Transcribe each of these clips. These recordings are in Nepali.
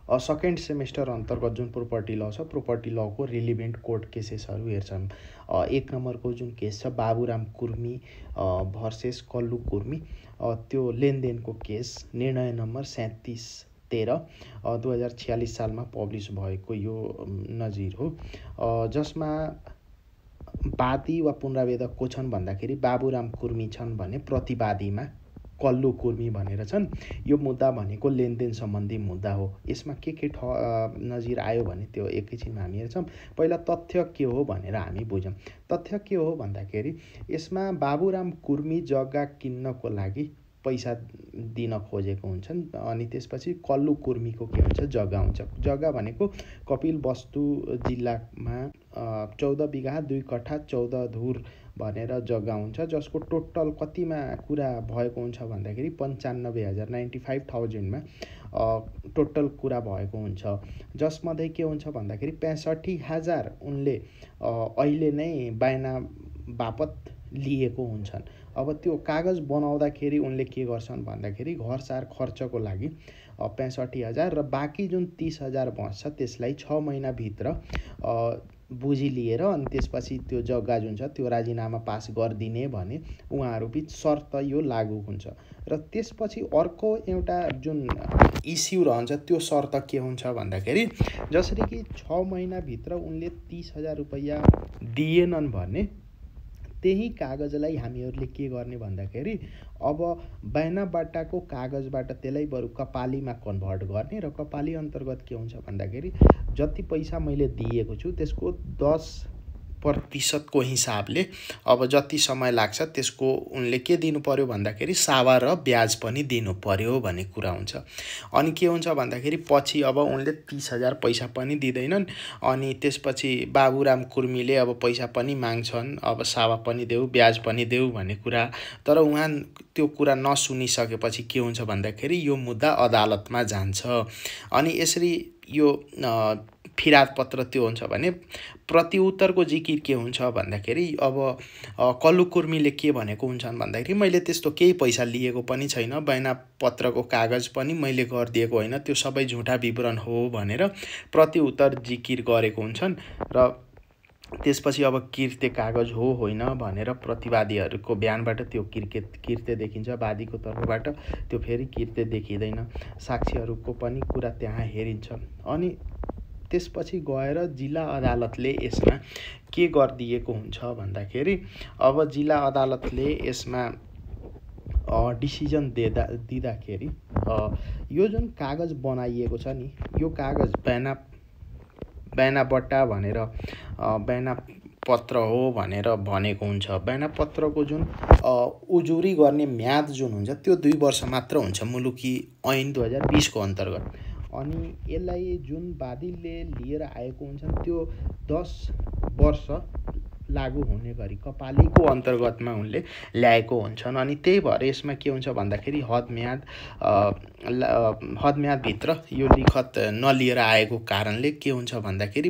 सेकेन्ड सेमेस्टर अन्तर्गत जुन प्रोपर्टी ल छ प्रोपर्टी लको रिलिभेन्ट कोर्ट केसेसहरू हेर्छौँ। 1 नम्बरको जुन केस छ बाबुराम कुर्मी भर्सेस कल्लु कुर्मी, त्यो लेनदेनको केस निर्णय नम्बर 3713 2046 सालमा पब्लिस भएको यो नजिर हो, जसमा वादी वा पुनरावेदक को छन् भन्दाखेरि बाबुराम कुर्मी छन् भने प्रतिवादीमा कल्लु कुर्मी भनेर छन्। यो मुद्दा भनेको लेनदेन सम्बन्धी मुद्दा हो। यसमा के नजिर आयो भने त्यो एकैछिनमा हामी हेर्छौँ। पहिला तथ्य के हो भनेर हामी बुझौँ। तथ्य के हो भन्दाखेरि यसमा बाबुराम कुर्मी जग्गा किन्नको लागि पैसा दिन खोजेको हुन्छन्, अनि त्यसपछि कल्लु कुर्मीको के हुन्छ, जग्गा हुन्छ। जग्गा भनेको कपिलवस्तु जिल्लामा 14 बिघा 2 कट्ठा 14 धुर भनेर जग्गा हुन्छ, जसको टोटल कतिमा कुरा भएको हुन्छ भन्दाखेरि 95,000 95,000मा टोटल कुरा भएको हुन्छ। जसमध्ये के हुन्छ भन्दाखेरि 65,000 उनले अहिले नै बायना बापत लिएको हुन्छन्। अब त्यो कागज बनाउँदाखेरि उनले के गर्छन् भन्दाखेरि घरसार खर्चको लागि 65,000 र बाँकी जुन 30,000 बच्छ त्यसलाई 6 महिनाभित्र बुझी लिएर अनि त्यसपछि त्यो जग्गा जुन छ त्यो राजीनामा पास गरिदिने भने उहाँहरूबिच शर्त यो लागू हुन्छ। र त्यसपछि अर्को एउटा जुन इस्यु रहन्छ त्यो शर्त के हुन्छ भन्दाखेरि जसरी कि 6 महिनाभित्र उनले 30,000 रुपैयाँ दिएनन् भने त्यही कागजलाई हामीहरूले के गर्ने भन्दाखेरि अब बायनाबाटाको कागजबाट त्यसलाई बरु कपालीमा कन्भर्ट गर्ने र कपाली अन्तर्गत के हुन्छ भन्दाखेरि जति पैसा मैले दिएको छु त्यसको 10% हिसाबले अब जति समय लाग्छ त्यसको उनले के दिनु पर्यो भन्दाखेरि सावा र ब्याज पनि दिनु पर्यो भन्ने कुरा हुन्छ। अनि के हुन्छ भन्दाखेरि पछि अब उनले 30,000 पैसा पनि दिँदैनन्, अनि त्यसपछि बाबुराम कुर्मीले अब पैसा पनि माग्छन्, अब सावा पनि देऊ ब्याज पनि देऊ भन्ने कुरा। तर उहाँ त्यो कुरा नसुनिसकेपछि के हुन्छ भन्दाखेरि यो मुद्दा अदालतमा जान्छ। अनि यसरी यो फिराद पत्र त्यो हुन्छ भने प्रतिउत्तरको जिकिर के हुन्छ भन्दाखेरि अब कल्लु कुर्मीले के भनेको हुन्छन् भन्दाखेरि मैले त्यस्तो केही पैसा लिएको पनि छैन, बयाना पत्रको कागज पनि मैले गरिदिएको होइन, त्यो सबै झुटा विवरण हो भनेर प्रतिउत्तर जिकिर गरेको हुन्छन्। र त्यसपछि अब किर्ते कागज हो होइन भनेर प्रतिवादीहरूको बयानबाट त्यो किर्ते देखिन्छ, वादीको तर्फबाट त्यो फेरि किर्ते देखिँदैन, साक्षीहरूको पनि कुरा त्यहाँ हेरिन्छ। अनि त्यसपछि गएर जिल्ला अदालतले यसमा के गरिदिएको हुन्छ भन्दाखेरि अब जिल्ला अदालतले यसमा डिसिजन दिँदाखेरि यो जुन कागज बनाइएको छ नि यो कागज बयानाबट्टा भनेर बयाना पत्र हो भनेर भनेको हुन्छ। बयाना पत्रको जुन उजुरी गर्ने म्याद जुन हुन्छ त्यो 2 वर्ष मात्र हुन्छ मुलुकी ऐन 2020 को अन्तर्गत। अनि यसलाई जुन वादीले लिएर आएको हुन्छन् त्यो 10 वर्ष लागू हुने गरी कपालीको अन्तर्गतमा उनले ल्याएको हुन्छन्। अनि त्यही भएर यसमा के हुन्छ भन्दाखेरि हदम्यादभित्र यो लिखत नलिएर आएको कारणले के हुन्छ भन्दाखेरि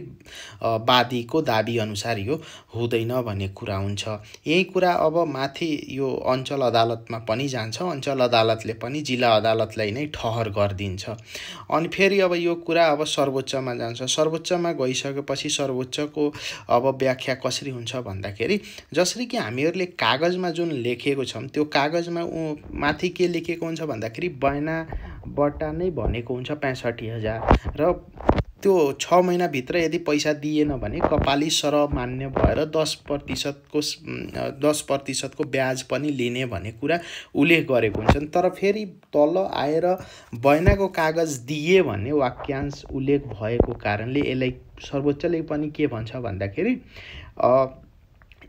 वादीको दाबी अनुसार यो हुँदैन भन्ने कुरा हुन्छ। यही कुरा अब माथि यो अञ्चल अदालतमा पनि जान्छ, अञ्चल अदालतले पनि जिल्ला अदालतलाई नै ठहर गरिदिन्छ। अनि फेरि अब यो कुरा अब सर्वोच्चमा जान्छ। सर्वोच्चमा गइसकेपछि सर्वोच्चको अब व्याख्या कसरी हुन्छ भन्दाखेरि जसरी कि हामीहरूले कागजमा जुन लेखेको छौँ त्यो कागजमा माथि के लेखेको हुन्छ भन्दाखेरि बयानाबट्टा नै भनेको हुन्छ 65,000 र त्यो 6 महिनाभित्र यदि पैसा दिएन भने कपाली सरह मान्य भएर 10% को ब्याज पनि लिने भन्ने कुरा उल्लेख गरेको हुन्छन्। तर फेरि तल आएर बयानाको कागज दिए भन्ने वाक्यांश उल्लेख भएको कारणले यसलाई सर्वोच्चले पनि के भन्छ भन्दाखेरि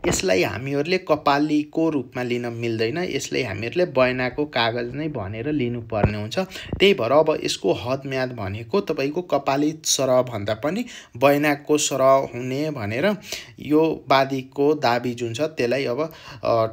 यसलाई हामीहरूले कपालीको रूपमा लिन मिल्दैन, यसलाई हामीहरूले बयानाको कागज नै भनेर लिनुपर्ने हुन्छ। त्यही भएर अब यसको हदम्याद भनेको तपाईँको कपाली सरह भन्दा पनि बयानाको सरह हुने भनेर यो वादीको दाबी जुन छ त्यसलाई अब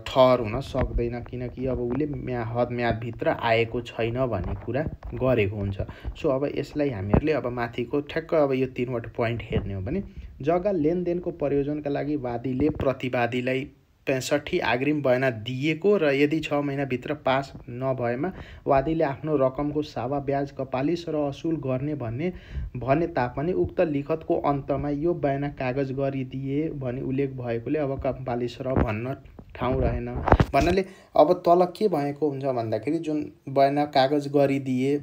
ठहर हुन सक्दैन, किनकि अब उसले हदम्यादभित्र आएको छैन भन्ने कुरा गरेको हुन्छ। सो अब यसलाई हामीहरूले अब माथिको ठ्याक्क अब यो 3वटा पोइन्ट हेर्ने हो भने जग्गा लेनदेनको प्रयोजनका लागि वादीले प्रतिवादीलाई 65 अग्रिम बयान दिएको र यदि 6 महिनाभित्र पास नभएमा वादीले आफ्नो रकमको सावा ब्याज कपाली र असुल गर्ने भने तापनि उक्त लिखतको अन्तमा यो बयान कागज गरिदिए भने उल्लेख भएकोले अब कपाली र भन्न ठाउँ रहेन। भन्नाले अब तल के भएको हुन्छ भन्दाखेरि जुन बयान कागज गरिदिए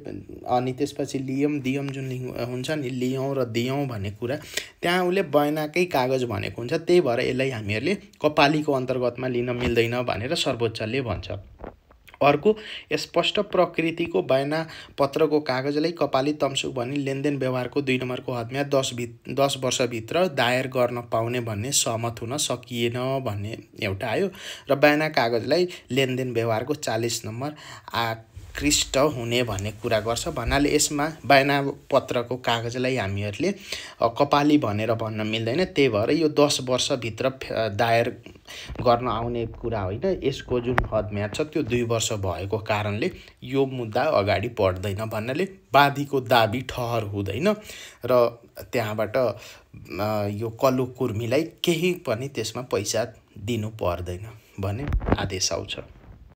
अनि त्यसपछि लियम दियम जुन हुन्छ नि लियौँ र दियौँ भन्ने कुरा त्यहाँ उसले बयानकै कागज भनेको हुन्छ। त्यही भएर यसलाई हामीहरूले कपालीको अन्तर्गतमा लिन मिल्दैन भनेर सर्वोच्चले भन्छ। अर्को स्पष्ट प्रकृतिको बयान पत्रको कागजलाई कपाली तम्सुक भनी लेनदेन व्यवहारको 2 नम्बरको हदमा 10 वर्षभित्र दायर गर्न पाउने भन्ने सहमत हुन सकिएन भन्ने एउटा आयो र बयान कागजलाई लेनदेन व्यवहारको 40 नम्बर आकृष्ट हुने भन्ने कुरा गर्छ। भन्नाले यसमा बयान पत्रको कागजलाई हामीहरूले कपाली भनेर भन्न मिल्दैन। त्यही भएर यो 10 वर्षभित्र दायर गर्न आउने कुरा होइन। यसको जुन हदम्याद छ त्यो 2 वर्ष भएको कारणले यो मुद्दा अगाडि बढ्दैन। भन्नाले वादीको दाबी ठहर हुँदैन र त्यहाँबाट यो कल्लु कुर्मीलाई केही पनि त्यसमा पैसा दिनु पर्दैन भन्ने आदेश आउँछ।